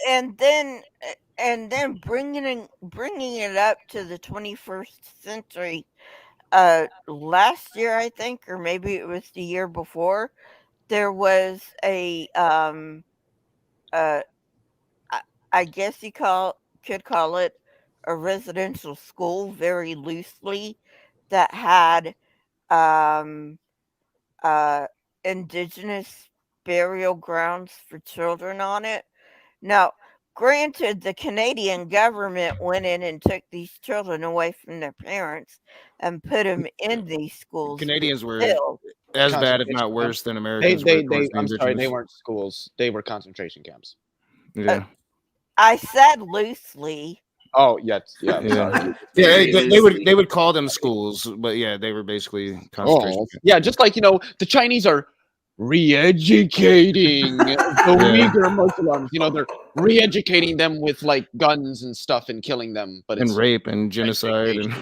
and then bringing it up to the 21st century. Last year, I think, or maybe it was the year before, there was a uh, I, I guess could call it a residential school very loosely that had um, uh, indigenous burial grounds for children on it. Now, granted, the Canadian government went in and took these children away from their parents and put them in these schools, but Canadians were still, as bad, if Concentration not camps. worse, than Americans were They towards the I'm sorry, they indigenous. weren't schools. They were concentration camps. Yeah. I said loosely. Oh, yes, yeah. Yeah. Sorry. Yeah, they would call them schools, but yeah, they were basically concentration camps. Yeah, just like the Chinese are re-educating the Uyghur Muslims. They're re-educating them with like guns and stuff and killing them, but And it's rape and genocide and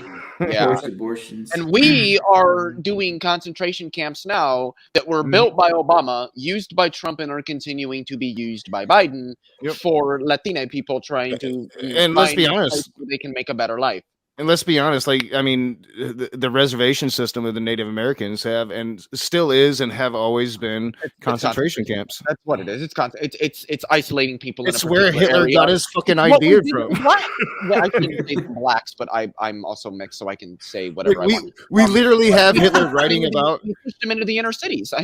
yeah. Forced abortions. And we are doing concentration camps now that were built by Obama, used by Trump, and are continuing to be used by Biden for Latina people trying to and let's be find a place honest, where they can make a better life. And let's be honest, like, I mean, the reservation system of the Native Americans have and still is and have always been concentration camps. That's what it is. It's isolating people. It's in a where Hitler area. got his fucking It's what we idea did from. in black. Yeah, I shouldn't say blacks, but I'm also mixed, so I can say whatever I want. We literally have Hitler writing about. We pushed them into the inner cities.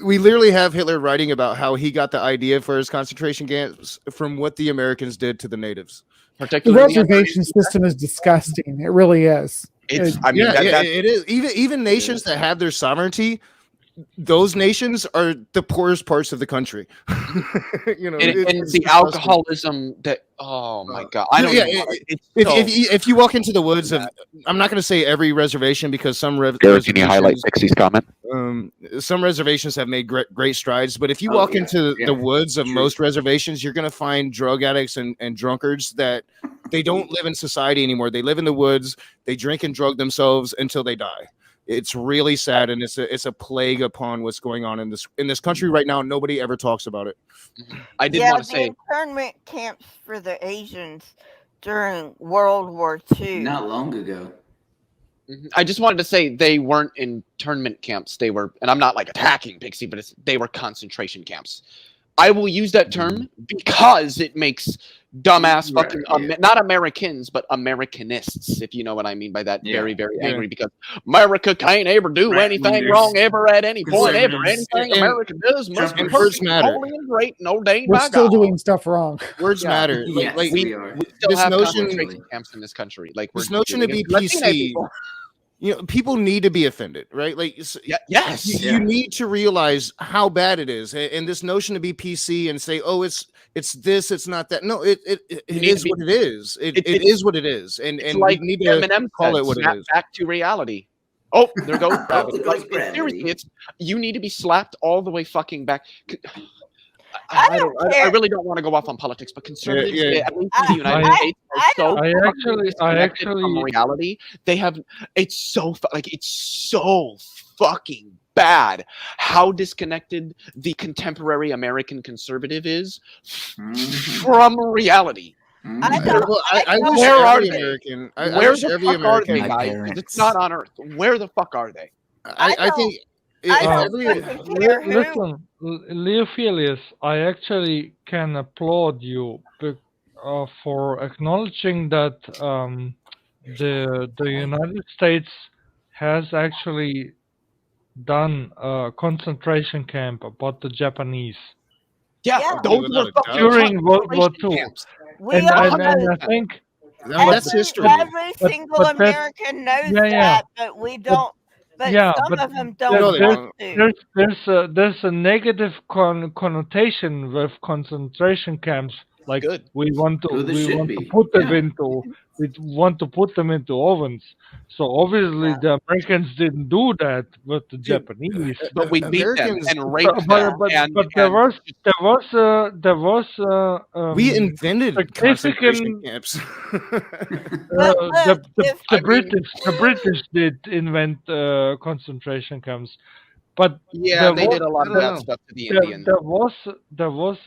We literally have Hitler writing about how he got the idea for his concentration camps from what the Americans did to the natives. The reservation system is disgusting. It really is. It is. Even nations that have their sovereignty, those nations are the poorest parts of the country. And the alcoholism that. Oh my god! I don't. If you walk into the woods of, I'm not going to say every reservation because some Derek, can you highlight Pixie's comment? Some reservations have made great strides, but if you walk into the woods of most reservations, you're going to find drug addicts and drunkards that they don't live in society anymore. They live in the woods. They drink and drug themselves until they die. It's really sad, and it's a plague upon what's going on in this country right now. Nobody ever talks about it. I did want to say internment camps for the Asians during World War II. Not long ago. I just wanted to say they weren't internment camps. They were, and I'm not like attacking Pixie, but they were concentration camps. I will use that term because it makes dumbass fucking not Americans but Americanists, if you know what I mean by that. Very, very angry because America can't ever do anything wrong ever at any point ever. Anything America does must be perfect, holy and great, and ordained We're by still God. doing stuff wrong. Words matter. Yes, Like we are. We still this have notion- concentration camps in this country. Like This notion to be PC. People need to be offended, right? Like, yes, you need to realize how bad it is, and this notion to be PC and say, "Oh, it's this, it's not that." No, it is what it is. It is what it is, and like we need to Eminem call said, it what snap it is. back to reality. Oh, there goes There goes seriously, gravity. you need to be slapped all the way fucking back. I I really don't want to go off on politics, but conservatives, at least in the United States, are so disconnected from reality. They have it's so fucking bad how disconnected the contemporary American conservative is from reality. I wish Where are every they? American. Where the every fuck are American. they, guys? It's not on Earth. Where the fuck are they? I think. Listen, Leophilius, I actually can applaud you for acknowledging that the United States has actually done a concentration camp about the Japanese. Yeah, those were fucking during World War II. camps. And I think that's history. Every single American knows that, but we don't. But some of them don't. There's a negative connotation with concentration camps. Like we want to put them into ovens. So obviously the Americans didn't do that with the Japanese. But we beat them and raped them. But there was we invented concentration camps. The British did invent concentration camps. But they did a lot of that stuff to the Indians. There was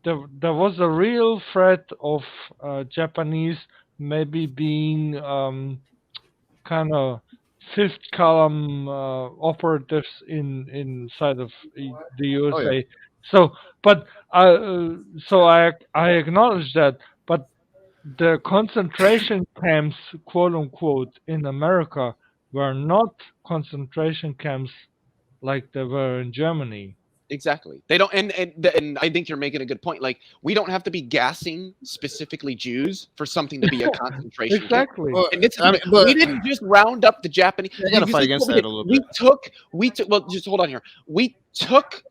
there was a real threat of Japanese maybe being kind of fifth column operatives inside of the Oh yeah. USA. So, but I acknowledge that, but the concentration camps, quote unquote, in America were not concentration camps like they were in Germany. Exactly. They don't, and I think you're making a good point. Like, we don't have to be gassing specifically Jews for something to be a concentration camp. Exactly. Well, And it's, I mean, but we didn't just round up the Japanese. I gotta You fight see against what we that a did? little We bit. took. Well, just hold on here. We took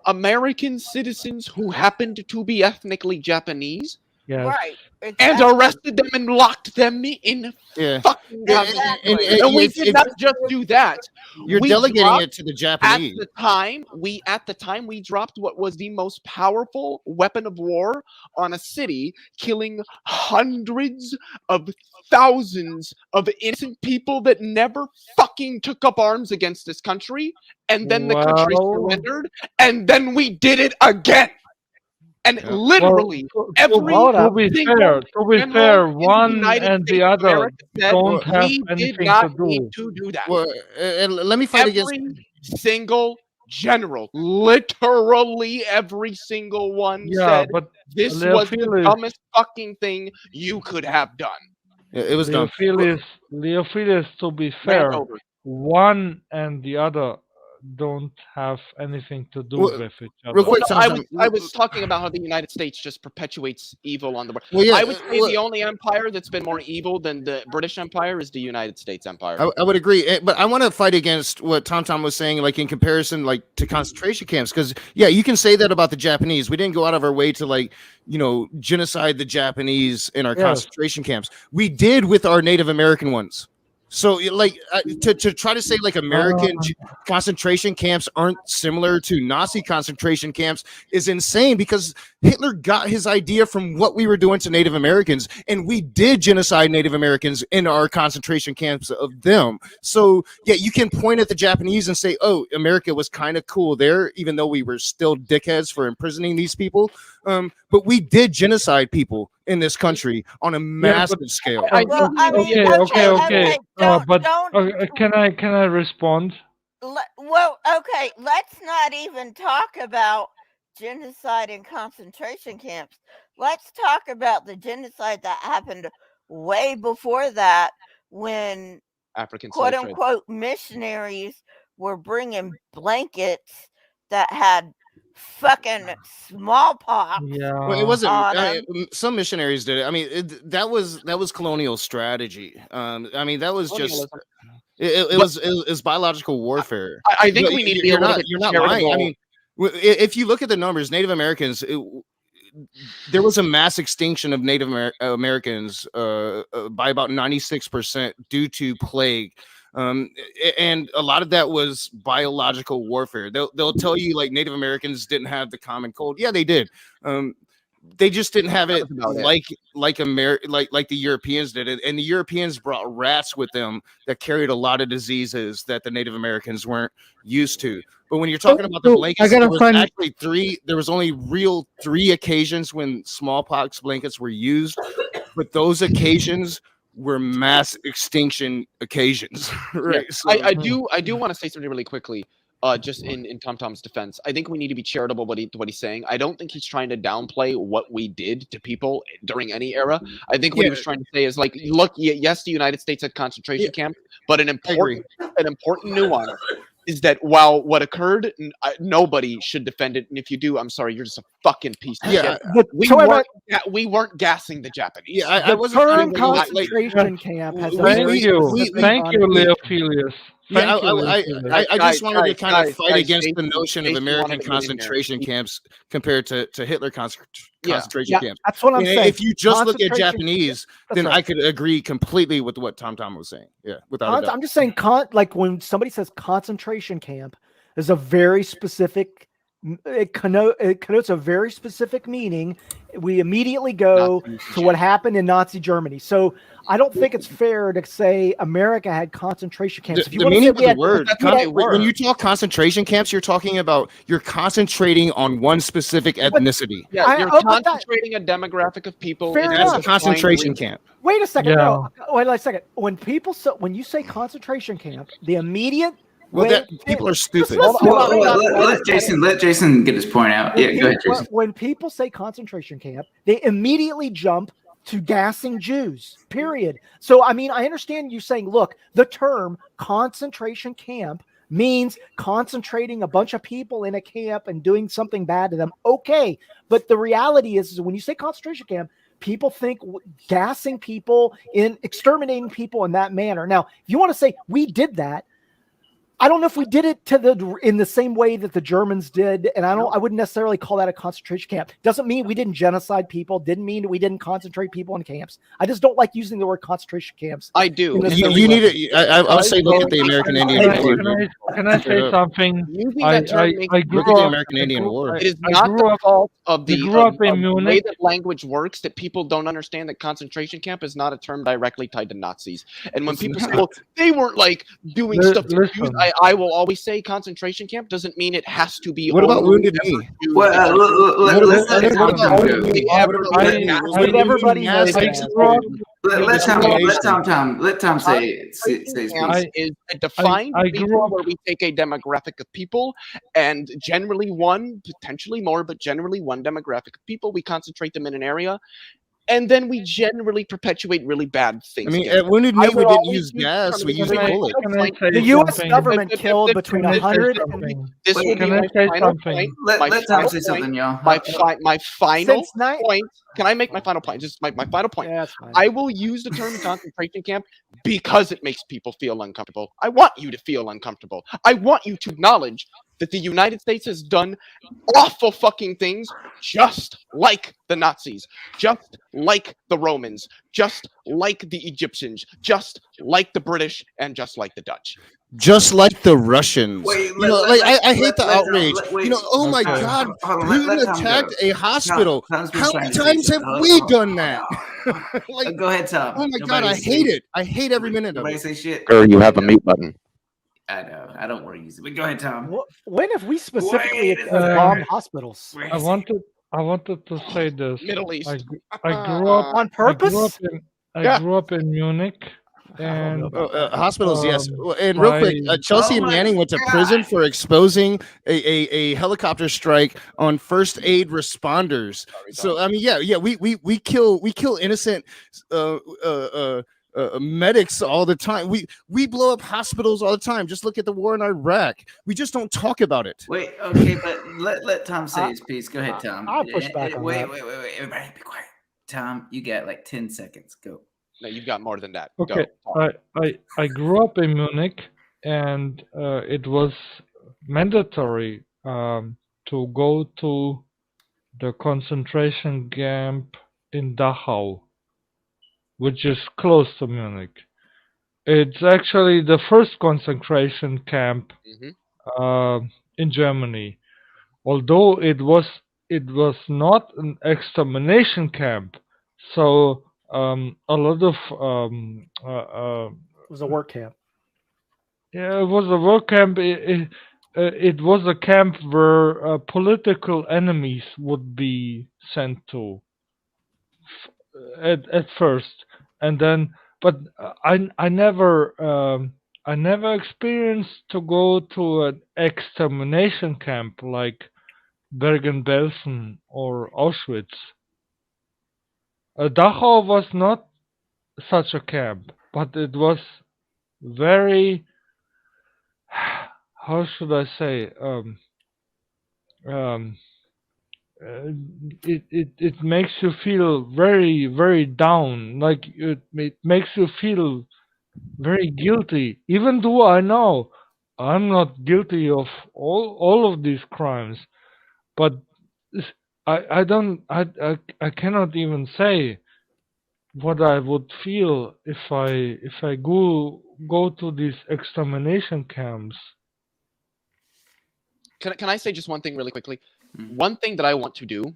American citizens who happened to be ethnically Japanese Yes. Right. and Exactly. arrested them and locked them in Yeah. fucking Yeah, concentration and- camps. And we did not just do that. You're We delegating dropped it to the at Japanese. the time we dropped what was the most powerful weapon of war on a city, killing hundreds of thousands of innocent people that never fucking took up arms against this country, and then the country Well, surrendered, and then we did it again. And Yeah. literally well, every hold up. to be single fair, general in the one United and the States of other America said, don't have we did anything to not need do. to do that. Well, and let me fight against. Every single general, literally every single one Yeah, said but this was the Leophilus, dumbest fucking thing you could have done. It was dumb. Leophilus, to be Rant fair, over. one and the other don't have anything to do Well, with each other. real quick, Well, no, Tom, I was talking about how the United States just perpetuates evil on the world. Well, yeah, I would say the only empire that's been more evil than the British Empire is the United States Empire. I would agree, but I want to fight against what Tom was saying, like in comparison, like to concentration camps, because yeah, you can say that about the Japanese. We didn't go out of our way to genocide the Japanese in our concentration camps. We did with our Native American ones. So to try to say like American concentration camps aren't similar to Nazi concentration camps is insane, because Hitler got his idea from what we were doing to Native Americans, and we did genocide Native Americans in our concentration camps of them. So yeah, you can point at the Japanese and say, oh, America was kind of cool there, even though we were still dickheads for imprisoning these people. But we did genocide people in this country on a massive scale. Well, I mean, Okay. But don't. can I respond? Well, okay. Let's not even talk about genocide in concentration camps. Let's talk about the genocide that happened way before that, when African quote slave trade. unquote missionaries were bringing blankets that had fucking smallpox. Yeah. Well, it wasn't. on 'em. Some missionaries did it. I mean, that was colonial strategy. I mean, that was just. Colonialism. It was biological warfare. I think we need to be a little bit You're not lying. I charitable. mean, if you look at the numbers, Native Americans, there was a mass extinction of Native Americans by about 96% due to plague. And a lot of that was biological warfare. They'll tell you like Native Americans didn't have the common cold. Yeah, they did. They just didn't have it like the Europeans did it, and the Europeans brought rats with them that carried a lot of diseases that the Native Americans weren't used to. But when you're talking about the blankets, there was only real 3 occasions when smallpox blankets were used, but those occasions were mass extinction occasions. Right? Yeah. So, I do want to say something really quickly. Just in Tom's defense, I think we need to be charitable what he's saying. I don't think he's trying to downplay what we did to people during any era. I think what he was trying to say is like, look, yes, the United States had concentration camps, but an important nuance is that while what occurred, nobody should defend it, and if you do, I'm sorry, you're just a fucking piece of shit. We weren't gassing the Japanese. Yeah, I wasn't term concentration camp has Thank you, Leophilus. Yeah, I just wanted to kind of fight against the notion of American concentration camps compared to Hitler concentration camps. That's what I'm saying. If you just look at Japanese, then I could agree completely with what Tom was saying. Yeah, without a doubt. I'm just saying, like when somebody says concentration camp, there's a very specific it connotes a very specific meaning. We immediately go to what happened in Nazi Germany. So I don't think it's fair to say America had concentration camps. If you The want to meaning say of the word, when you talk concentration camps, you're talking about you're concentrating on one specific ethnicity. You're concentrating a demographic of people. That's a concentration camp. Wait a second. No, wait a second. When you say concentration camp, the immediate people are stupid. Let Jason get his point out. Yeah, go ahead, Jason. When people say concentration camp, they immediately jump to gassing Jews, period. So, I mean, I understand you saying, look, the term concentration camp means concentrating a bunch of people in a camp and doing something bad to them. Okay. But the reality is when you say concentration camp, people think gassing people, exterminating people in that manner. Now, if you want to say we did that, I don't know if we did it in the same way that the Germans did, and I wouldn't necessarily call that a concentration camp. Doesn't mean we didn't genocide people. Didn't mean we didn't concentrate people in camps. I just don't like using the word concentration camps. I do. You need it. I'll say look at the American Indian War. Can I say something? I grew up the American Indian War. It is not the fault of the way that language works that people don't understand that concentration camp is not a term directly tied to Nazis. And when people say, well, they weren't like doing stuff to Jews, I will always say concentration camp doesn't mean it has to be. What about Wounded Knee? Let Tom say. Is a defined region where we take a demographic of people, and generally one, potentially more, but generally one demographic of people, we concentrate them in an area. And then we generally perpetuate really bad things. I mean, at Wounded Knee, we didn't use gas. We used bullets. The U.S. government killed between 100 and... This will be my final point. Let Tom say something, y'all. My final point. Can I make my final point? Just my final point. Yeah, I will use the term concentration camp because it makes people feel uncomfortable. I want you to feel uncomfortable. I want you to acknowledge that the United States has done awful fucking things just like the Nazis, just like the Romans, just like the Egyptians, just like the British, and just like the Dutch. Just like the Russians. I hate the outrage. Oh my God, Putin attacked a hospital. How many times have we done that? Go ahead, Tom. Oh my God, I hate it. I hate every minute of it. Say shit. Or you have a mute button. I know. I don't want to use it. But go ahead, Tom. When have we specifically bombed hospitals? I wanted to say this. Middle East. I grew up on purpose. I grew up in Munich. And hospitals, yes. And real quick, Chelsea Manning went to prison for exposing a helicopter strike on first aid responders. So I mean, we kill innocent medics all the time. We blow up hospitals all the time. Just look at the war in Iraq. We just don't talk about it. Wait, okay, but let Tom say his piece. Go ahead, Tom. I'll push back on that. Wait. Everybody be quiet. Tom, you got like 10 seconds. Go. No, you've got more than that. Okay, I grew up in Munich, and it was mandatory to go to the concentration camp in Dachau, which is close to Munich. It's actually the first concentration camp in Germany, although it was not an extermination camp. So a lot of it was a work camp. Yeah, it was a work camp. It was a camp where political enemies would be sent to at first, and then. But I never experienced to go to an extermination camp like Bergen-Belsen or Auschwitz. Dachau was not such a camp, but it was very, how should I say, it makes you feel very, very down, like it makes you feel very guilty, even though I know I'm not guilty of all of these crimes, but I cannot even say what I would feel if I go to these extermination camps. Can I say just one thing really quickly? Mm. One thing that I want to do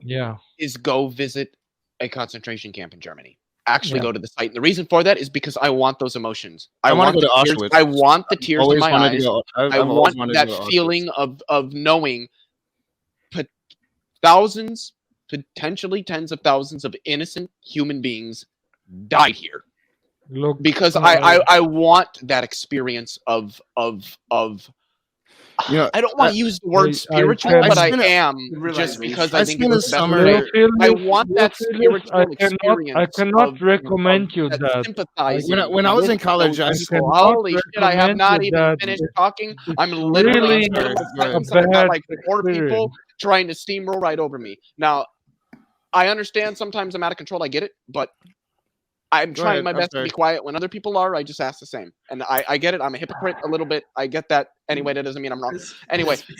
Yeah. is go visit a concentration camp in Germany. Actually Yeah. go to the site. And the reason for that is because I want those emotions. I wanna want go the to tears. Auschwitz. I want the tears in Always my wanted to eyes. go. I I've always want wanted that to go to Auschwitz. feeling of knowing thousands, potentially tens of thousands of innocent human beings died here. Look, Because I want that experience of You know, I don't want to use the word I spiritual, can- but I spent a- am just Realization. because I I think spent a it's the best summer- way. I Leophilus, want that spiritual I experience. cannot of, recommend you that that. sympathizing When I was with in college, those I people. cannot Holy shit! I have recommend not you even that. finished talking. It's I'm literally really in the middle of Go ahead. a sentence and I've got bad like 4 people experience. trying to steamroll right over me. Now, I understand sometimes I'm out of control. I get it, but I'm Go trying ahead, my I'm best to sorry. be quiet. When other people are, I just ask the same. And I get it. I'm a hypocrite a little bit. I get that. Anyway, that doesn't mean I'm wrong. Anyway, that's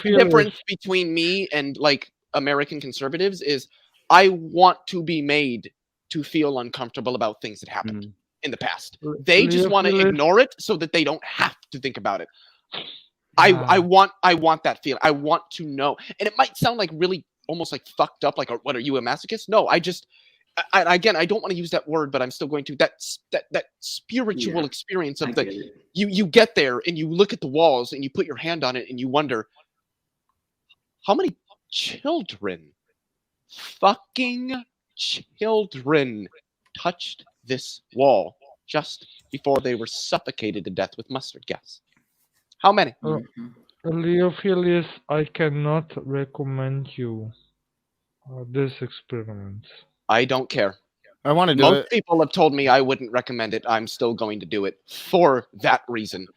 the Leophilus, difference between me and like American conservatives is I want to be made to feel uncomfortable about things that happened in the past. They just want to Leophilus- ignore it so that they don't have to think about it. I want that feeling. I want to know. And it might sound like really almost like fucked up, like what are you, a masochist? No, again, I don't want to use that word, but I'm still going to. That spiritual experience of you get there and you look at the walls and you put your hand on it and you wonder how many fucking children touched this wall just before they were suffocated to death with mustard gas. How many? Leophilus, I cannot recommend you this experiment. I don't care. I want to do Most it. people have told me I wouldn't recommend it. I'm still going to do it for that reason.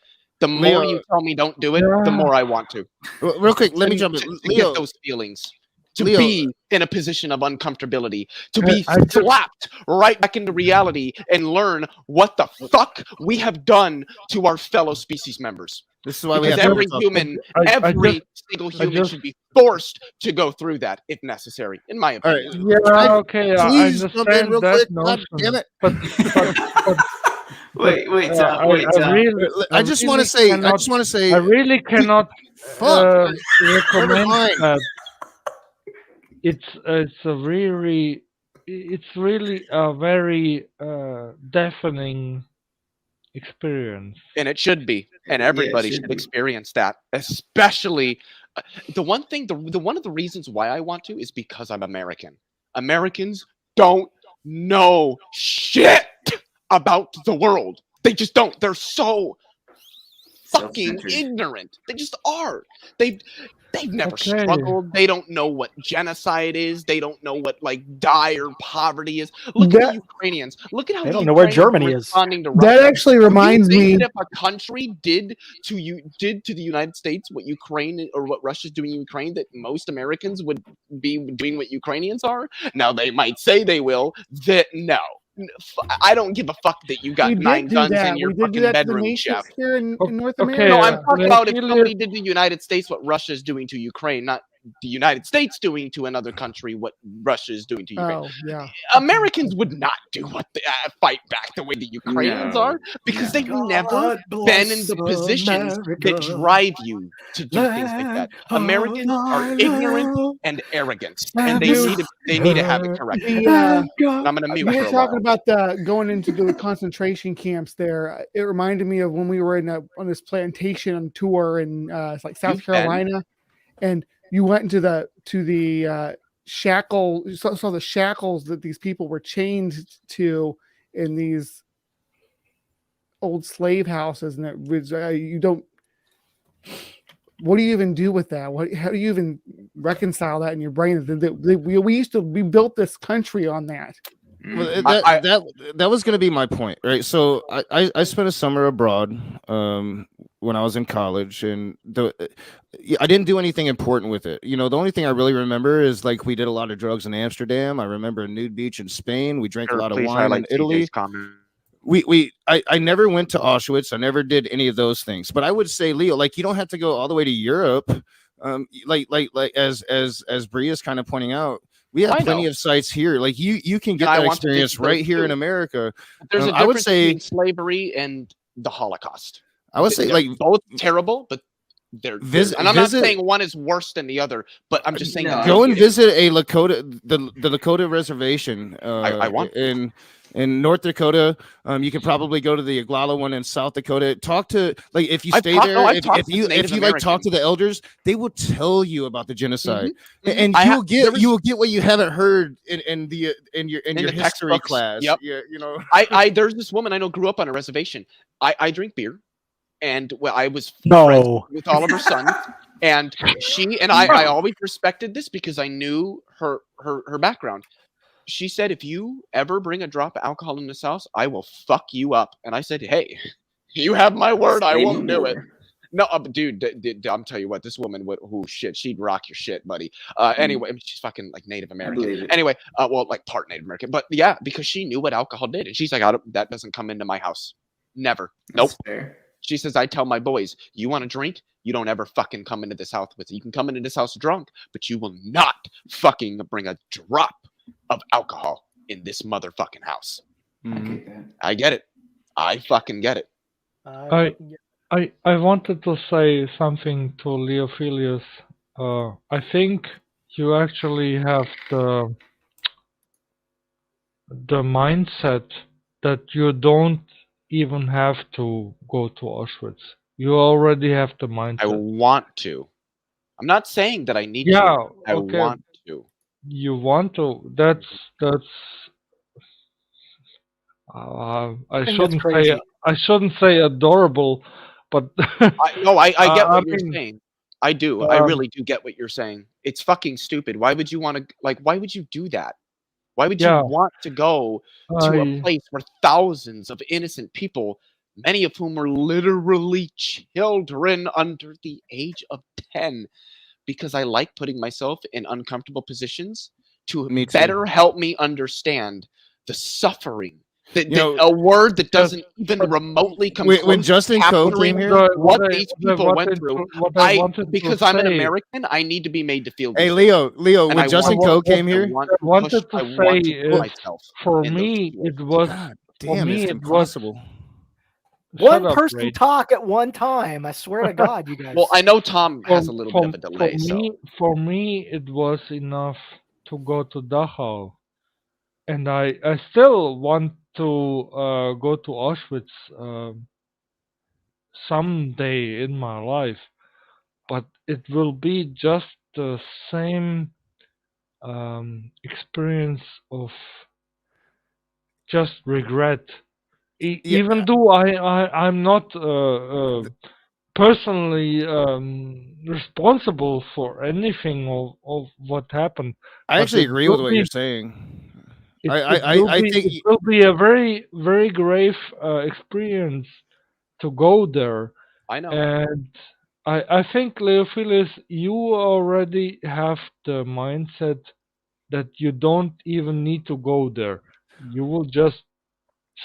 The more Leo- you tell me don't do it, the more I want to. Real quick, let me jump in. To Leo, get those feelings. To Leo- be in a position of uncomfortability. To be I just- slapped right back into reality and learn what the fuck we have done to our fellow species members. this is why we Because have to every talk. human, I every just- single I human just- should be forced to go through that if necessary, in my All right, opinion. Yeah, okay, I please jump in understand real that quick. God notion. damn it. But Wait, I really, I just want to really say. I cannot- just want to say. I really cannot Fuck. recommend mind. that. It's really a very deafening experience. And it should be, and everybody should should be. experience that. Especially the one thing, the one of the reasons why I want to is because I'm American. Americans don't know shit about the world. They just don't. They're so fucking Self-centered. ignorant. They just are. They've never Okay. struggled. They don't know what genocide is. They don't know what like dire poverty is. Look at That- the Ukrainians. Look at how They the don't know where Ukrainians Germany are is. responding to That Russia. actually Do you reminds think me. that if a country did to the United States what Ukraine or what Russia's doing in Ukraine, that most Americans would be doing what Ukrainians are? Now they might say they will. That no. I don't give a fuck that you got We 9 did do guns that. in your We did do fucking that to the bedroom, nations Jeff. here in North Okay, America. No, I'm talking about if Leophilus- somebody did to the United States what Russia is doing to Ukraine, not the United States doing to another country what Russia is doing to Ukraine. Oh, yeah. Americans would not do what fight back the way the Ukrainians No. are because No. they've never been in the positions that drive you to do things like that. Americans are ignorant and arrogant, and they need to have it corrected. Yeah. And I'm going to mute You for were a while. talking about the going into the concentration camps there. It reminded me of when we were on this plantation tour in it's like South You've been? Carolina, and you went into the shackle. You saw the shackles that these people were chained to in these old slave houses, and it was you don't. What do you even do with that? How do you even reconcile that in your brain? We built this country on that. Well, I- that was going to be my point, right? So I spent a summer abroad when I was in college, and I didn't do anything important with it. You know, the only thing I really remember is like we did a lot of drugs in Amsterdam. I remember a nude beach in Spain. We drank a lot of wine in Italy. I never went to Auschwitz. I never did any of those things. But I would say, Leo, like you don't have to go all the way to Europe. Like as Bria's kind of pointing out. We have plenty of sites here. Like you can get that experience right here in America. There's a difference I would say between slavery and the Holocaust. I would say They're like both terrible, but and I'm not saying one is worse than the other, but I'm just saying go and visit the Lakota reservation I want in North Dakota. You can probably go to the Oglala one in South Dakota. Talk to if you stay there, if you like talk to the elders, they will tell you about the genocide, and you will get what you haven't heard in your history class. Yep. Yeah, you know. There's this woman I know grew up on a reservation. I drink beer. And I was friends with all of her sons, and she and I always respected this because I knew her background. She said, if you ever bring a drop of alcohol in this house, I will fuck you up. And I said, hey, you have my word, I won't do it. No, dude, I'm telling you what, this woman would, she'd rock your shit, buddy. Anyway, I mean, she's fucking like Native American. Anyway, well, like part Native American, but yeah, because she knew what alcohol did, and she's like, that doesn't come into my house, never. Nope. She says, I tell my boys, you want to drink? You don't ever fucking come into this house with it. You can come into this house drunk, but you will not fucking bring a drop of alcohol in this motherfucking house. I get it. I fucking get it. I wanted to say something to Leophilius. I think you actually have the mindset that you don't even have to go to Auschwitz. You already have the mindset. I want to. I'm not saying that I need to. I want to. You want to. That's. I shouldn't say adorable, but I get what you're saying. I do. I really do get what you're saying. It's fucking stupid. Why would you want to? Why would you do that? Why would you want to go to a place where thousands of innocent people, many of whom were literally children under the age of 10, because I like putting myself in uncomfortable positions to better help me understand the suffering. A word that doesn't even remotely come close. When Justin Coe came here, what these people went through, because I'm an American, I need to be made to feel. Hey, Leo, when Justin Coe came here, I wanted to say, for me, it was. Damn, it's impossible. One person talk at one time. I swear to God, you guys. Well, I know Tom has a little bit of a delay. For me, it was enough to go to Dachau, and I still want to go to Auschwitz someday in my life, but it will be just the same experience of just regret. Even though I'm not personally responsible for anything of what happened. I actually agree with what you're saying. I think it will be a very, very grave experience to go there. I know. And I think, Leophilus, you already have the mindset that you don't even need to go there. You will just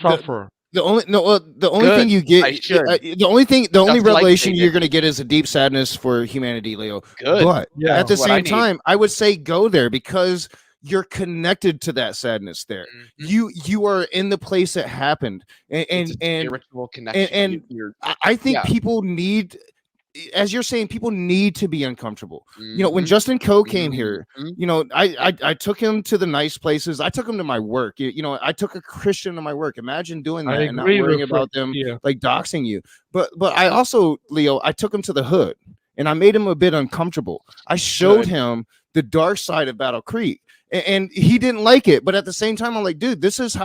suffer. The only thing you get, the only revelation you're going to get is a deep sadness for humanity, Leo. Good. But at the same time, I would say go there because you're connected to that sadness there. You are in the place that happened, and spiritual connection. And I think people need, as you're saying, people need to be uncomfortable. You know, when Justin Coe came here, you know, I took him to the nice places. I took him to my work. You know, I took a Christian to my work. Imagine doing that and not worrying about them like doxing you. But I also, Leo, I took him to the hood and I made him a bit uncomfortable. I showed him the dark side of Battle Creek. And he didn't like it, but at the same time, I'm like, dude, this is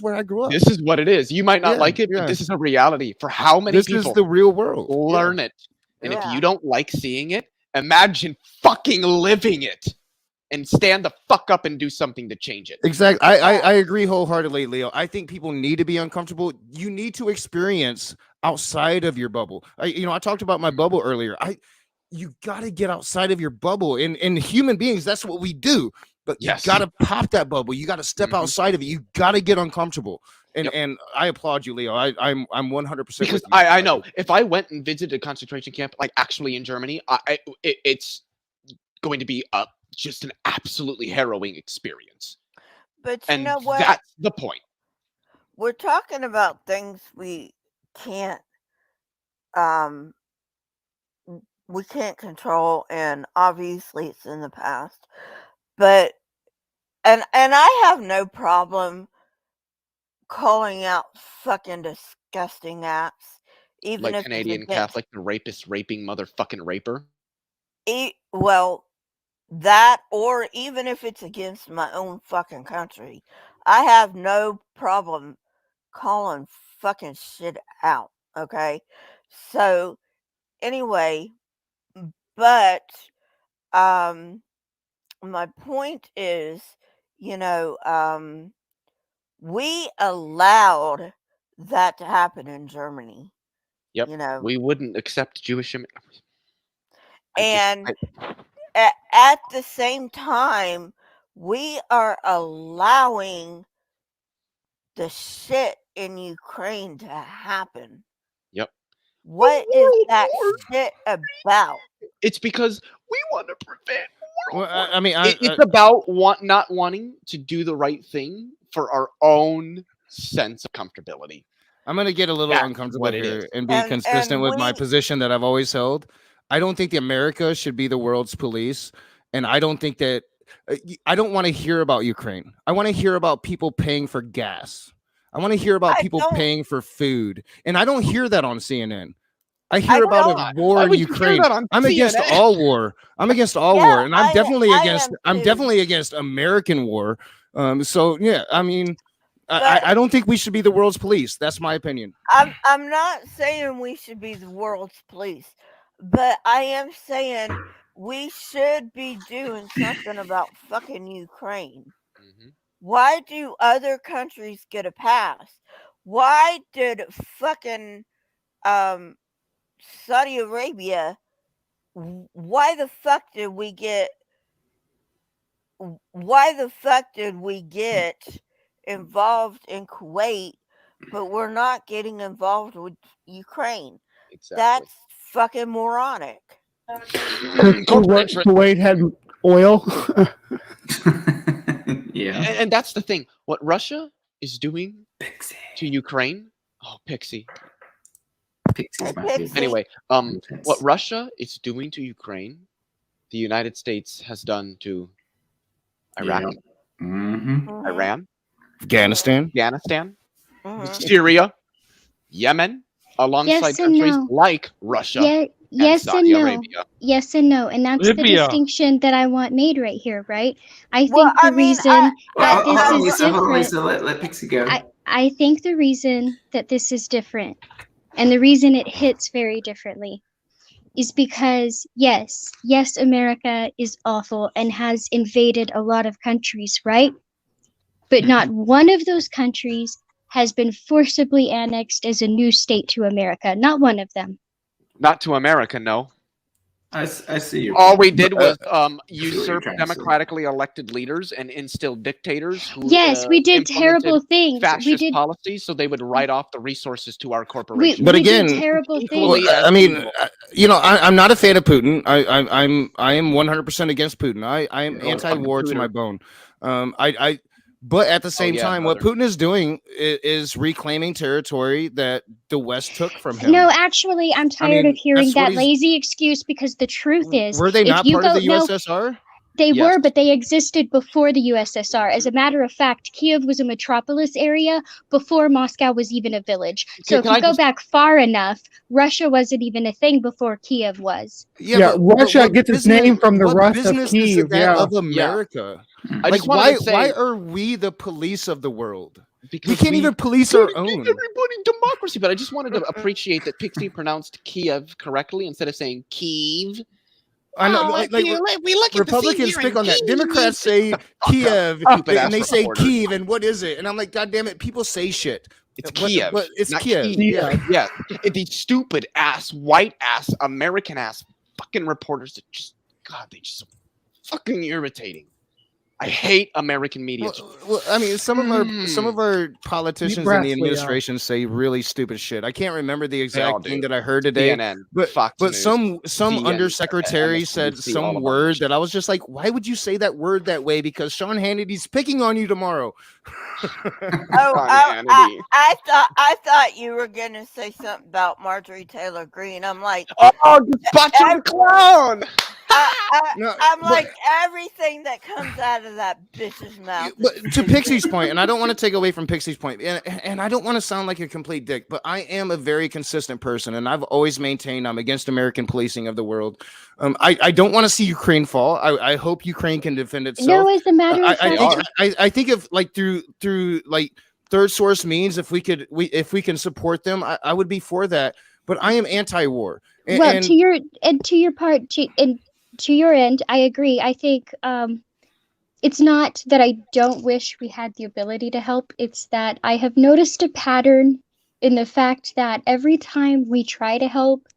where I grew up. This is what it is. You might not like it, but this is a reality for how many people. This is the real world. Learn it. And if you don't like seeing it, imagine fucking living it and stand the fuck up and do something to change it. Exactly. I agree wholeheartedly, Leo. I think people need to be uncomfortable. You need to experience outside of your bubble. I talked about my bubble earlier. You got to get outside of your bubble. And human beings, that's what we do. But you got to pop that bubble. You got to step outside of it. You got to get uncomfortable. And I applaud you, Leo. I'm 100% because I know if I went and visited a concentration camp, like actually in Germany, it's going to be just an absolutely harrowing experience. But you know what? That's the point. We're talking about things we can't we can't control, and obviously it's in the past. But and I have no problem calling out fucking disgusting acts, even Like if it's Canadian against Catholic, the rapist raping motherfucking raper. well, that, or even if it's against my own fucking country. I have no problem calling fucking shit out, okay? So anyway, but um my point is, you know, we allowed that to happen in Germany, Yep. you know, We wouldn't accept Jewish and at the same time, we are allowing the shit in Ukraine to happen. Yep. What is that shit about? It's because we want to prevent Well, world war. I mean, It's about not wanting to do the right thing for our own sense of comfortability. I'm going to get a little That's uncomfortable what it here is. and be And consistent with my we position that I've always held. I don't think that America should be the world's police, and I don't think that I don't want to hear about Ukraine. I want to hear about people paying for gas. I want to hear about I people don't paying for food, and I don't hear that on CNN. I I hear about a don't war Why in would you hear Ukraine. that on I'm against CNN? all war. I'm against all yeah, war, and I'm definitely I against. am I'm too. definitely against American war. So yeah, I mean, But I don't think we should be the world's police. That's my opinion. I'm not saying we should be the world's police, but I am saying we should be doing something about fucking Ukraine. Mhm. Why do other countries get a pass? Why did fucking um Saudi Arabia, why the fuck did we get involved in Kuwait, but we're not getting involved with Ukraine? Exactly. That's fucking moronic. Corporate interest. Kuwait had oil. Yeah. And that's the thing. What Russia is doing Pixie. to Ukraine. Oh, Pixie. Pixie's my Pixie. favorite. Anyway, what Russia is doing to Ukraine, the United States has done to Iraq, Mm-hmm. Mhm, Iran, Afghanistan. Afghanistan, mhm. Syria, Yemen, alongside Yes and countries no. like Russia Yeah, and yes and Saudi no. Arabia. Yes and no. And that's the Libya. distinction that I want made right here, right? I Well, think the I mean, reason Well, that this hold on, is Lisa. Hold on, different, Lisa. Let Pixie go. I think the reason that this is different and the reason it hits very differently is because, yes, America is awful and has invaded a lot of countries, right? But not one of those countries has been forcibly annexed as a new state to America. Not one of them. Not to America, no. I see your All point. we did was I see what usurp you're trying to say. democratically elected leaders and instill dictators who Yes, we did implemented terrible things. fascist We did policies so they would write off the resources to our corporations. But we again, did terrible Equally things. as I mean, evil. you know, I'm not a fan of Putin. I am 100% against Putin. I am Yeah. anti-war to Putin. my bone. But at the same yeah, time, what Putin is doing is reclaiming territory that the West took from him. No, actually, I'm tired of hearing that's what that he's- lazy excuse because the truth is, Were they if not you part of go, the no, USSR? they Yes. were, but they existed before the USSR. As a matter of fact, Kiev was a metropolis area before Moscow was even a village. So if Can you I go just- back far enough, Russia wasn't even a thing before Kiev was. Yeah, Russia what gets its business- name from the what Rus of business is Kiev, that yeah. of America? I Like, just wanted to say, why are we the police of the world? because We can't even police our own. Everybody democracy, but I just wanted to appreciate that Pixie pronounced Kiev correctly instead of saying Kiev. I know, Republicans pick on that. Democrats say Kiev, Stupid and they ass say reporters. Kiev, and what is it? And I'm like, God damn it, people say shit. It's What- Kiev. what- it's not Kiev. Yeah. Yeah. These stupid ass, white ass, American ass fucking reporters that just, God, they just so fucking irritating. I hate American media. Well, I mean, some of our politicians in the administration say really stupid shit. I can't remember the exact thing that I heard today, CNN, but Fox News, some CNN, undersecretary said MSNBC, some word that I was just like, why would you say that word that way? Because Sean Hannity's picking on you tomorrow. I thought you were gonna say something about Marjorie Taylor Greene. I'm like, oh, debauchery clown. I'm like, everything that comes out of that bitch's mouth. But to Pixie's point, and I don't want to take away from Pixie's point, and I don't want to sound like a complete dick, but I am a very consistent person, and I've always maintained I'm against American policing of the world. I don't want to see Ukraine fall. I hope Ukraine can defend itself. No, as a matter of fact, I think if like through like third source means, if we can support them, I would be for that. But I am anti-war. Well, to your end, I agree. I think it's not that I don't wish we had the ability to help. It's that I have noticed a pattern in the fact that every time we try to help,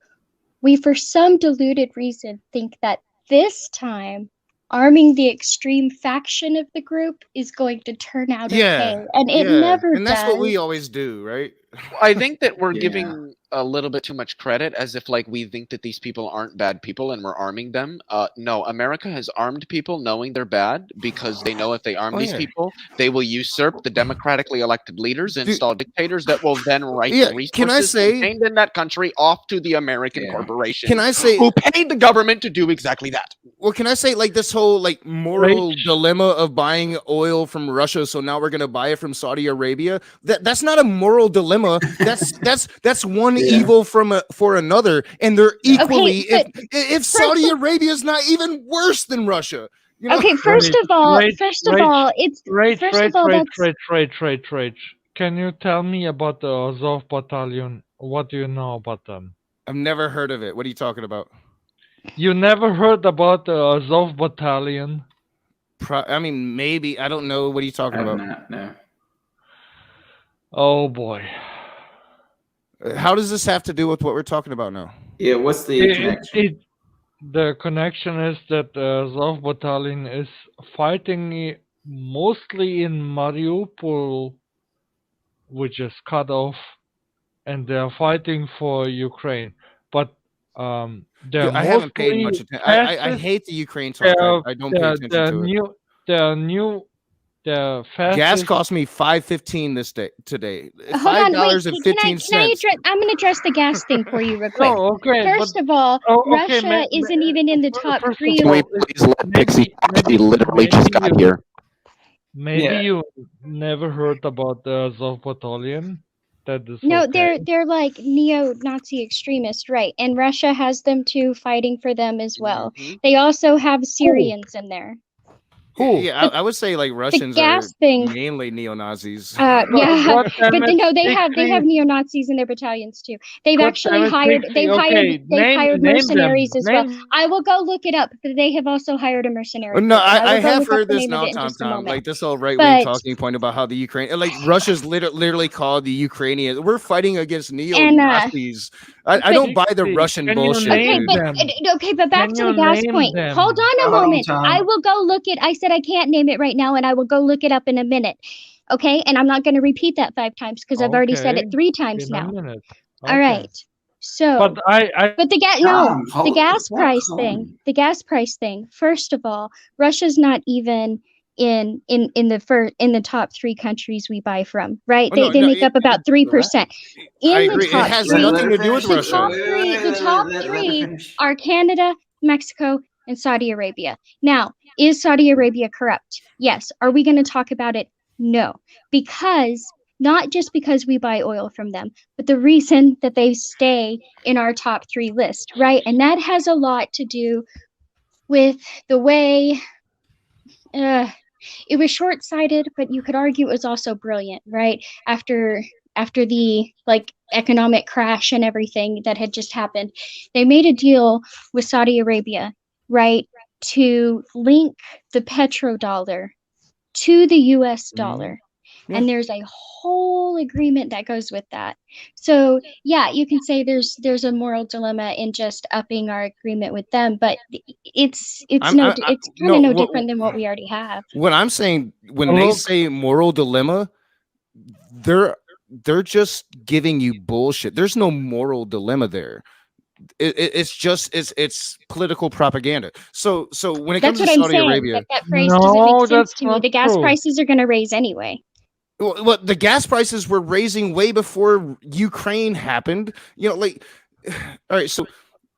we, for some deluded reason, think that this time arming the extreme faction of the group is going to turn out okay. And it never does. And that's what we always do, right? I think that we're giving a little bit too much credit, as if like we think that these people aren't bad people and we're arming them. No, America has armed people knowing they're bad, because they know if they arm these people, they will usurp the democratically elected leaders and install dictators that will then write the resources contained in that country off to the American corporation. Can I say who paid the government to do exactly that? Well, can I say, like, this whole like moral dilemma of buying oil from Russia, so now we're gonna buy it from Saudi Arabia? That's not a moral dilemma. That's one evil for another, and they're equally. If Saudi Arabia is not even worse than Russia. You know? Okay, first of all, it's Can you tell me about the Azov Battalion? What do you know about them? I've never heard of it. What are you talking about? You never heard about the Azov Battalion? I mean, maybe. I don't know. What are you talking about? No. Oh boy. How does this have to do with what we're talking about now? Yeah, what's the connection? The connection is that the Azov Battalion is fighting mostly in Mariupol, which is cut off, and they're fighting for Ukraine. But I haven't paid much attention. I hate the Ukraine talk. I don't pay attention to it. The gas cost me $5.15 today. Hold on, wait. $5.15. I'm going to address the gas thing for you real quick. Oh, okay. First of all, Russia isn't even in the top 3. Can we please let Pixie? He literally just got here. Maybe you never heard about the Azov Battalion. They're like neo-Nazi extremists, right? And Russia has them too, fighting for them as well. They also have Syrians in there. Yeah, I would say like Russians are mainly neo-Nazis. But no, they have neo-Nazis in their battalions too. They've actually hired mercenaries as well. I will go look it up, but they have also hired a mercenary. No, I have heard this now, Tom. Like this whole right-wing talking point about how the Ukraine, like Russia's literally called the Ukrainians. We're fighting against neo-Nazis. I don't buy the Russian bullshit. Okay, but back to the gas point. Hold on a moment. I will go look it. I said I can't name it right now, and I will go look it up in a minute. Okay, and I'm not going to repeat that 5 times because I've already said it 3 times now. Okay. All right. So, but the gas price thing. The gas price thing. First of all, Russia's not even in the top 3 countries we buy from, right? They make up about 3%. I agree. It has nothing to do with Russia. The top 3 are Canada, Mexico, and Saudi Arabia. Now, is Saudi Arabia corrupt? Yes. Are we going to talk about it? No. Because not just because we buy oil from them, but the reason that they stay in our top 3 list, right? And that has a lot to do with the way it was short-sighted, but you could argue it was also brilliant, right? After the economic crash and everything that had just happened, they made a deal with Saudi Arabia, right, to link the petrodollar to the US dollar. Yeah. and there's a whole agreement that goes with that. So yeah, you can say there's a moral dilemma in just upping our agreement with them, but it's kind of no different than what we already have. What I'm saying, when they say moral dilemma, they're just giving you bullshit. There's no moral dilemma there. It's political propaganda. So when it comes to Saudi Arabia, that phrase doesn't make sense to me. The gas prices are going to raise anyway. Well, the gas prices were raising way before Ukraine happened. Like, all right. So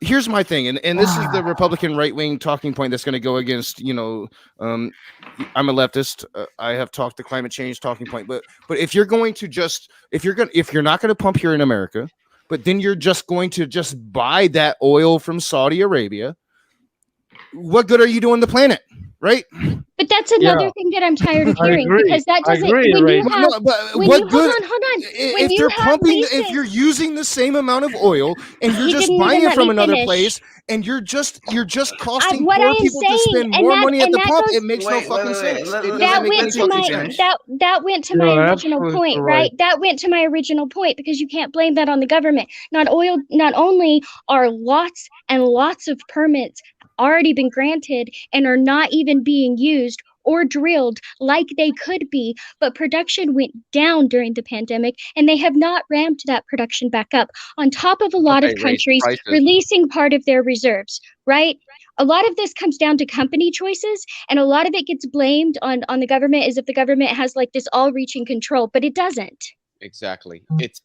here's my thing, and this is the Republican right wing talking point that's going to go against. I'm a leftist. I have talked the climate change talking point, but if you're going to if you're not going to pump here in America, but then you're just going to just buy that oil from Saudi Arabia, what good are you doing the planet, right? But that's another thing that I'm tired of hearing, because that doesn't. Hold on. If you're using the same amount of oil and you're just buying it from another place, and you're just costing poor people to spend more money at the pump, it makes no fucking sense. That went to my original point, right? That went to my original point, because you can't blame that on the government. Not only are lots and lots of permits already been granted and are not even being used or drilled like they could be, but production went down during the pandemic, and they have not ramped that production back up, on top of a lot of countries releasing part of their reserves, right? A lot of this comes down to company choices, and a lot of it gets blamed on the government, as if the government has like this all-reaching control, but it doesn't. Exactly. It's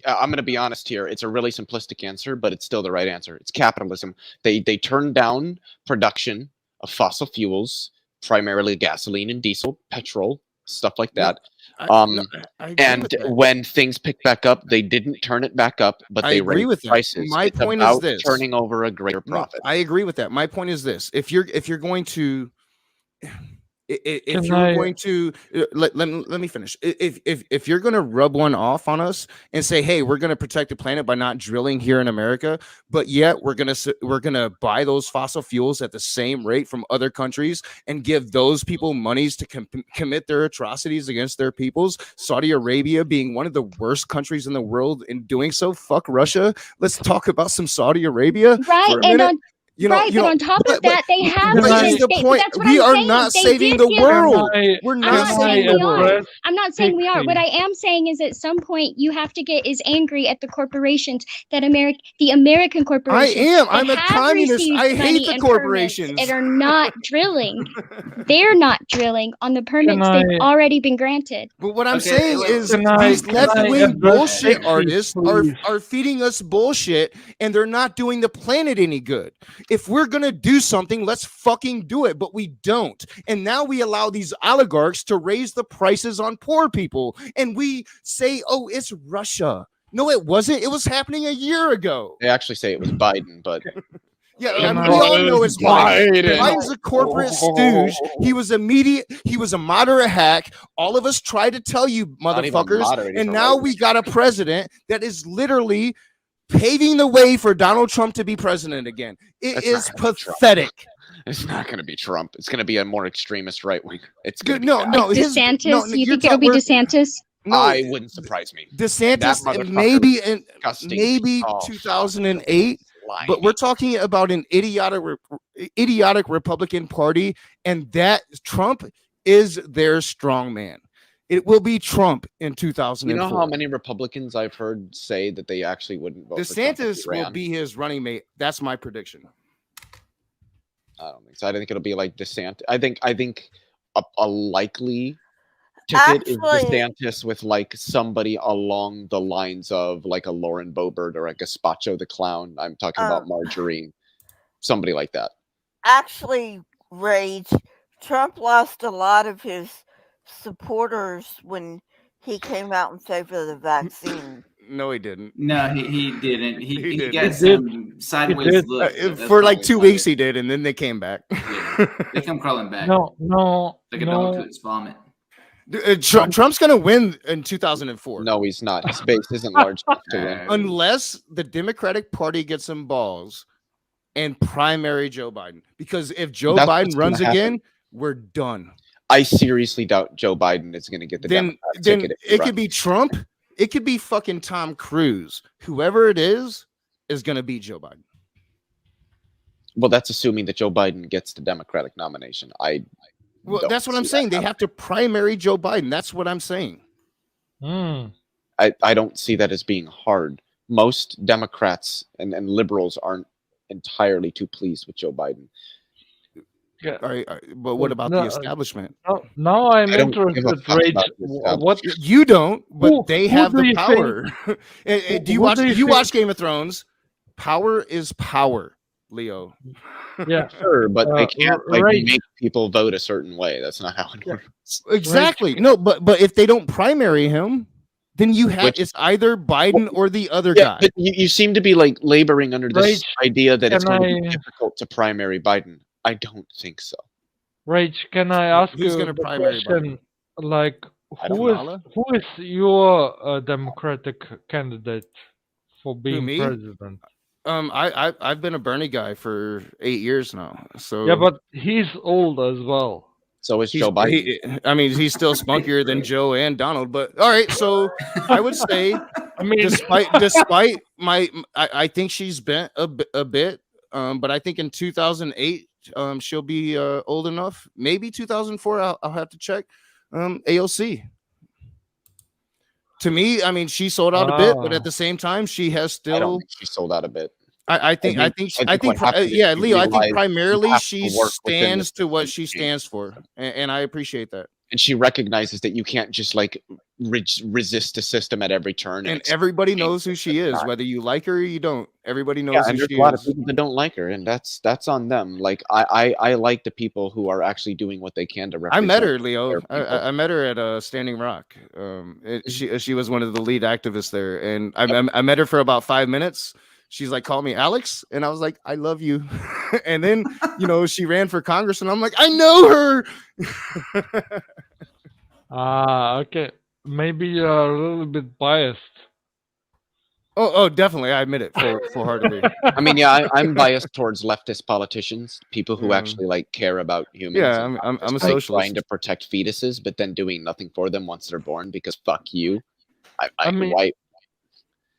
I'm going to be honest here. It's a really simplistic answer, but it's still the right answer. It's capitalism. They turned down production of fossil fuels, primarily gasoline and diesel, petrol, stuff like that. And when things pick back up, they didn't turn it back up, but they raised prices. My point is this: turning over a greater profit. I agree with that. My point is this: if you're going to if you're going to let me finish. If you're going to rub one off on us and say, hey, we're going to protect the planet by not drilling here in America, but yet we're going to buy those fossil fuels at the same rate from other countries and give those people monies to commit their atrocities against their peoples, Saudi Arabia being one of the worst countries in the world in doing so. Fuck Russia. Let's talk about some Saudi Arabia, right? And but on top of that, they have. That's the point. We are not saving the world. We're not saving the world. I'm not saying we are. What I am saying is, at some point, you have to get angry at the corporations that the American corporations. I am. I'm a communist. I hate the corporations that are not drilling. They're not drilling on the permits they've already been granted. But what I'm saying is, these left-wing bullshit artists are feeding us bullshit, and they're not doing the planet any good. If we're going to do something, let's fucking do it, but we don't. And now we allow these oligarchs to raise the prices on poor people. And we say, oh, it's Russia. No, it wasn't. It was happening a year ago. They actually say it was Biden, but... Yeah, we all know it's Biden. Biden's a corporate stooge. He was a moderate hack. All of us tried to tell you, motherfuckers. And now we got a president that is literally paving the way for Donald Trump to be president again. It is pathetic. It's not going to be Trump. It's going to be a more extremist right wing. It's good. DeSantis. You think it'll be DeSantis? No, I wouldn't surprise me. DeSantis, maybe 2008. But we're talking about an idiotic Republican Party, and that Trump is their strong man. It will be Trump in 2004. You know how many Republicans I've heard say that they actually wouldn't vote DeSantis will be his running mate. That's my prediction. I don't think so. I think it'll be like DeSantis. I think a likely ticket is DeSantis with like somebody along the lines of like a Lauren Boebert or a Gazpacho the Clown. I'm talking about Margarine. Somebody like that. Actually, Rage, Trump lost a lot of his supporters when he came out in favor of the vaccine. No, he didn't. No, he didn't. He got some sideways look. For like 2 weeks he did, and then they came back. Yeah. They come crawling back. No. Like a dog to its vomit. Trump's going to win in 2004. No, he's not. His base isn't large enough to win. Unless the Democratic Party gets some balls and primary Joe Biden. Because if Joe Biden runs again, we're done. I seriously doubt Joe Biden is going to get the then Democratic ticket. If he it could runs. be Trump. It could be fucking Tom Cruise. Whoever it is going to beat Joe Biden. Well, that's assuming that Joe Biden gets the Democratic nomination. Well, don't that's what I'm see that saying. They happening. have to primary Joe Biden. That's what I'm saying. I don't see that as being hard. Most Democrats and liberals aren't entirely too pleased with Joe Biden. Yeah. All right, but what about the establishment? Now I'm I don't give a interested, fuck Rage. about the What You don't, but Who- they who have do the you power. think- Do you who watch? do you You watch think- Game of Thrones? Power is power, Leo. Yeah, Sure, but they can't Rage. make people vote a certain way. That's not how it works. Exactly. No, but if they don't primary him, then you have it's either Biden or the other guy. But you seem to be like laboring under this Rage, idea that it's can going to be I- difficult to primary Biden. I don't think so. Rage, can I ask Who's you gonna the primary question? Like, I don't who is your Democratic candidate for being me? president? I've been a Bernie guy for 8 years now. So Yeah, but he's old as well. So is Joe Biden. He's still spunkier than Joe and Donald. But all right, so I would say, I mean, despite I think she's bent a bit. But I think in 2008, she'll be old enough. Maybe 2004. I'll have to check. AOC. To me, I mean, she sold out a bit, but at the same time, she has still. I don't think she sold out a bit. I think what happens is yeah, you Leo. I think realize primarily you have she to work within stands the to what she system. stands for, and I appreciate that. And she recognizes that you can't just like resist the system at every turn. And everybody knows who she is, whether you like her or you don't. Everybody knows Yeah, who and there's she a lot is. of people that don't like her, and that's on them. Like I like the people who are actually doing what they can to I represent. met her, Leo. their people. I met her at Standing Rock. She was one of the lead activists there, and I met her for about 5 minutes. She's like, "Call me Alex," and I was like, "I love you." And then she ran for Congress, and I'm like, "I know her." okay. Maybe you're a little bit biased. Oh, definitely. I admit it full-heartedly. I mean, yeah, I'm biased towards leftist politicians, people who Yeah. actually like care about humans. Yeah, and I'm not a just, like, socialist. trying to protect fetuses, but then doing nothing for them once they're born because fuck you. I mean, why?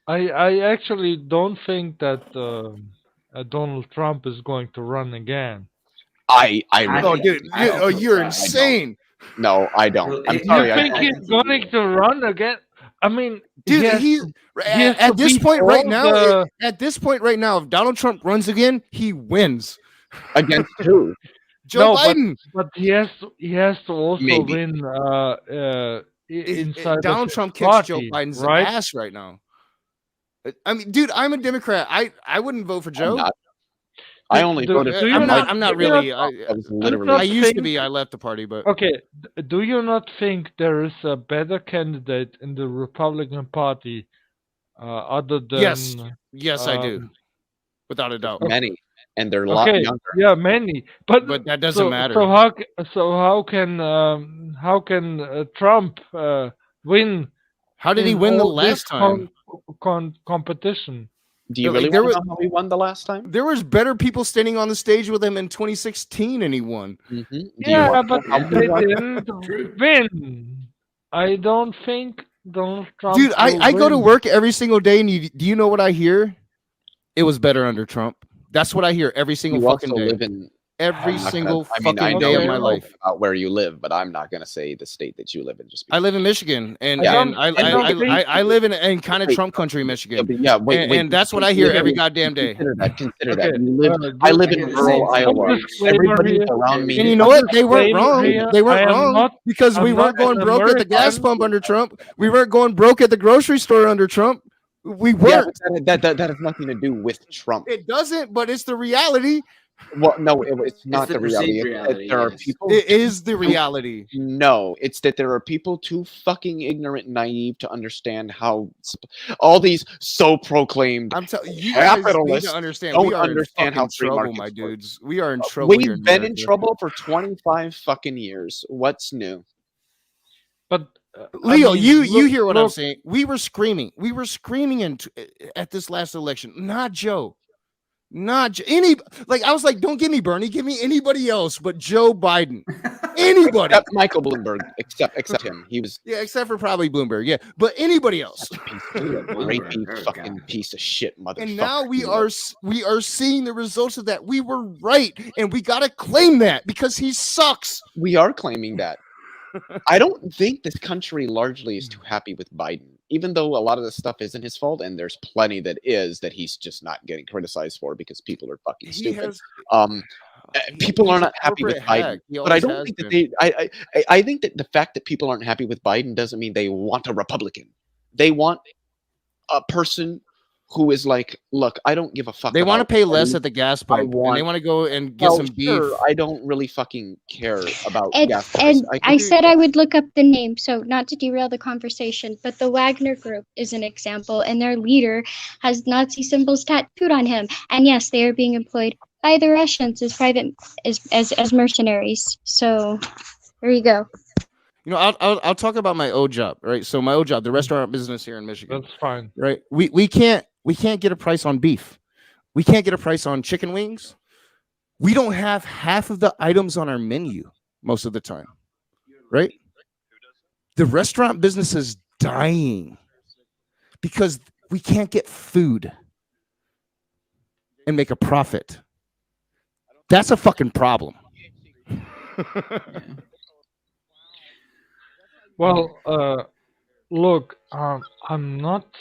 I actually don't think that Donald Trump is going to run again. I Oh, dude, you're insane. No, I don't. I'm You sorry. think he's going to run again? I mean, Dude, he has at to this beat point all right now. the- At this point right now, if Donald Trump runs again, he wins. Against who? Joe No, Biden. But he has to also Maybe. win inside Donald of his Trump kicks party, Joe Biden's right? ass right now. I mean, dude, I'm a Democrat. I wouldn't vote for Joe. I'm not. I only voted. do you I'm not- not do you really. not- I was not literally. I used to think- be. I left the party, but Okay, do you not think there is a better candidate in the Republican Party other than? yes, I do, without a doubt. Many, and they're a lot Okay, younger. yeah, many, but But that doesn't matter. So how can Trump win? How did he in win the all this last time? Competition. Do you Like, really there want to was- know how he won the last time? There was better people standing on the stage with him in 2016, and he won. Mm-hmm. Yeah, but they didn't win. I don't think Donald Trump. Dude, will I go to win. work every single day, and do you know what I hear? It was better under Trump. That's what I hear every single You fucking also day. live in Every I'm not single gonna- I mean, I fucking know day of you my know life. about where you live, but I'm not going to say the state that you live in. Just I live in Michigan, and I I live in kind of Trump country, Michigan, and that's what I hear every goddamn day. Consider that. Consider Okay, that. You live, I live in rural Iowa. Everybody around me. And you know what? They weren't Disclaimer wrong. here, They I weren't am wrong not- because we I'm weren't not going an broke at the gas American. pump under Trump. We weren't going broke at the grocery store under Trump. We Yeah, weren't. but that has nothing to do with Trump. It doesn't, but it's the reality. Well, no, it's not the the reality. perceived It's that reality, there are yes. people. It is the reality. No, it's that there are people too fucking ignorant and naive to understand how all these so proclaimed I'm telling you, guys need capitalists to understand. don't We are understand in how fucking free trouble, markets my work. dudes. We are in trouble. here We've been in America. trouble for 25 fucking years. What's new? But Leo, I mean, you hear what I'm look, saying? We were screaming. We were screaming at this last election. Not Joe. Not any. Like I was like, don't give me Bernie. Give me anybody else but Joe Biden. Anybody. Except Michael Bloomberg. Except him. He was. Yeah, except for probably Bloomberg. Yeah, but anybody else. Rapey fucking piece of shit, motherfucker. And now we are seeing the results of that. We were right, and we gotta claim that because he sucks. We are claiming that. I don't think this country largely is too happy with Biden, even though a lot of this stuff isn't his fault, and there's plenty that is that he's just not getting criticized for because people are fucking stupid. People are not happy with Biden, but I don't think that I think that the fact that people aren't happy with Biden doesn't mean they want a Republican. They want a person who is like, look, I don't give a fuck. They want to pay less at the gas pump. And they want to go and get some beef. I don't really fucking care about gas price. And I said I would look up the name, so not to derail the conversation, but the Wagner Group is an example, and their leader has Nazi symbols tattooed on him. And yes, they are being employed by the Russians as mercenaries. So there you go. You know, I'll talk about my old job, right? So my old job, the restaurant business here in Michigan. That's fine, right? We can't get a price on beef. We can't get a price on chicken wings. We don't have half of the items on our menu most of the time, right? The restaurant business is dying because we can't get food and make a profit. That's a fucking problem. Well, look, I'm not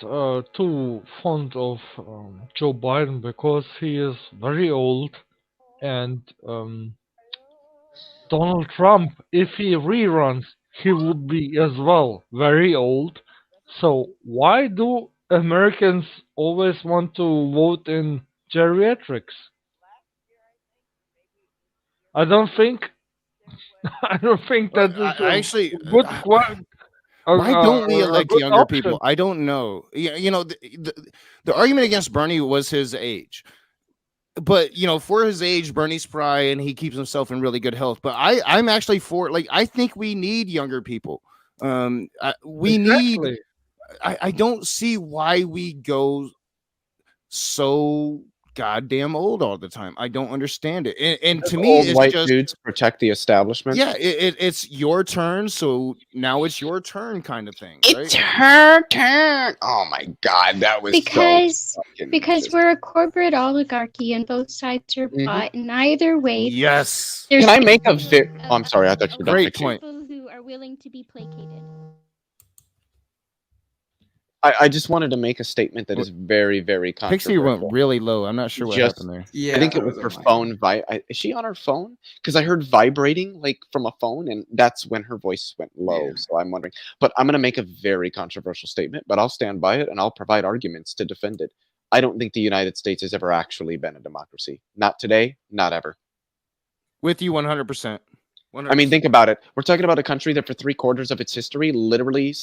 too fond of Joe Biden because he is very old, and Donald Trump, if he reruns, he would be as well very old. So why do Americans always want to vote in geriatrics? I don't think that is actually good. Why don't we elect younger option. people? I don't know. You know, the argument against Bernie was his age. But, you know, for his age, Bernie's spry and he keeps himself in really good health. But I'm actually for, like, I think we need younger people. Need. I don't see why we go so goddamn old all the time. I don't understand it. And to me, it's white just dudes protect the establishment. Yeah, it's your turn, so now it's your turn, kind of thing. It's her turn. Oh my god, that was because we're a corporate oligarchy and both sides are bought. And either way, yes. Can I make a I'm sorry, I thought you were done. Great point. People who are willing to be placated. I just wanted to make a statement that is very, very controversial. Pixie went really low. I'm not sure what happened there. Yeah, I think it was her phone. Is she on her phone? Because I heard vibrating like from a phone, and that's when her voice went low. Yeah. So I'm wondering. But I'm going to make a very controversial statement, but I'll stand by it, and I'll provide arguments to defend it. I don't think the United States has ever actually been a democracy. Not today, not ever. With you 100%. 100%. I mean, think about it. We're talking about a country that for 3/4 of its history literally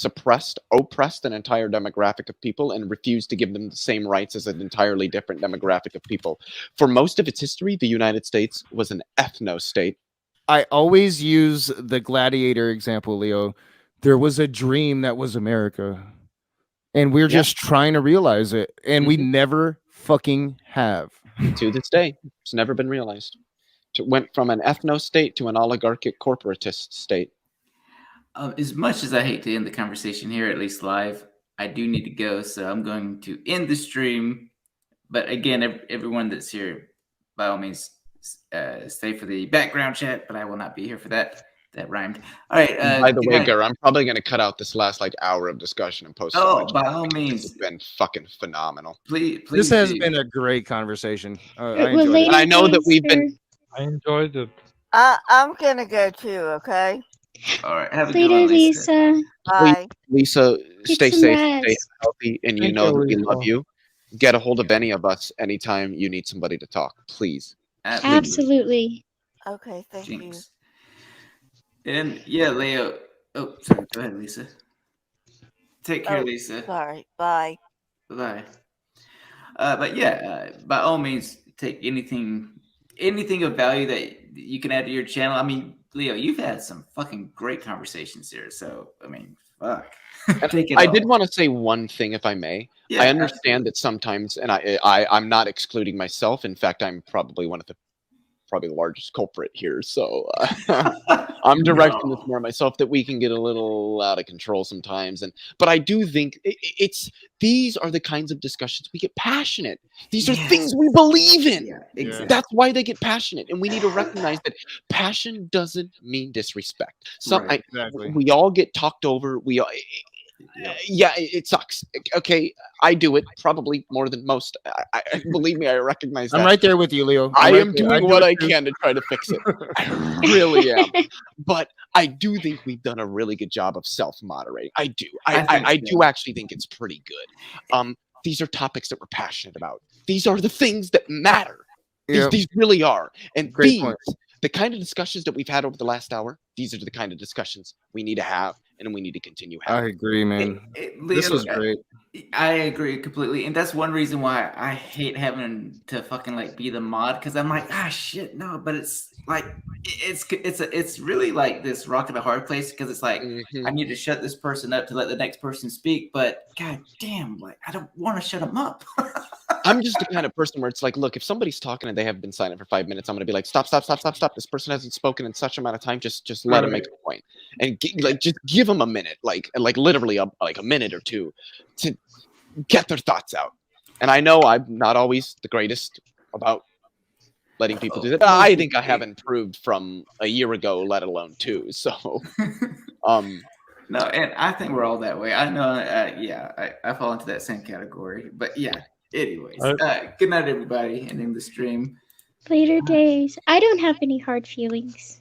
oppressed an entire demographic of people and refused to give them the same rights as an entirely different demographic of people. For most of its history, the United States was an ethno-state. I always use the gladiator example, Leo. There was a dream that was America, and we're just trying to realize it, and we never fucking have. To this day, it's never been realized. Went from an ethno-state to an oligarchic corporatist state. As much as I hate to end the conversation here, at least live, I do need to go, so I'm going to end the stream. But again, everyone that's here, by all means, stay for the background chat, but I will not be here for that. That rhymed. All right. By the way, Gur, I'm probably going to cut out this last hour of discussion and post. By all means, it's been fucking phenomenal. Please. This has been a great conversation. I enjoyed it. And I know that we've been. I enjoyed it. I'm gonna go too. Okay. All right. Have a good one, Lisa. Bye. Lisa, stay safe, stay healthy, and you know that we love you. Get a hold of any of us anytime you need somebody to talk, please. Absolutely. Okay. Thank you. And yeah, Leo. Oh, sorry. Go ahead, Lisa. Take care, Lisa. Sorry. Bye. Bye. But yeah, by all means, take anything of value that you can add to your channel. I mean, Leo, you've had some fucking great conversations here. So, I mean, fuck. I did want to say one thing, if I may. Yeah, I understand that sometimes, and I'm not excluding myself. In fact, I'm probably one of the probably the largest culprit here. So I'm directing this more myself, that we can get a little out of control sometimes. But I do think these are the kinds of discussions we get passionate. These are things we believe in. Yeah, exactly. That's why they get passionate. And we need to recognize that passion doesn't mean disrespect. Right. We all get talked over. Yeah, it sucks. Okay, I do it probably more than most. I believe me, I recognize that. I'm right there with you, Leo. I am doing what I can to try to fix it. I really am. But I do think we've done a really good job of self-moderating. I do. I do actually think it's pretty good. These are topics that we're passionate about. These are the things that matter. These really are. And the kind of discussions that we've had over the last hour, these are the kind of discussions we need to have, and we need to continue having. I agree, man. This was great. I agree completely, and that's one reason why I hate having to fucking like be the mod, because I'm like, shit, no. But it's like it's really like this rock and a hard place, because it's like I need to shut this person up to let the next person speak, but god damn, like I don't want to shut them up. I'm just the kind of person where it's like, look, if somebody's talking and they have been silent for 5 minutes, I'm going to be like, stop. This person hasn't spoken in such amount of time. Just let them make a point, and just give them a minute, like literally a minute or two to get their thoughts out. And I know I'm not always the greatest about letting people do that. I think I have improved from a year ago, let alone 2. So, no, and I think we're all that way. I know, I fall into that same category. But yeah, anyways, good night, everybody, ending the stream. Later days. I don't have any hard feelings.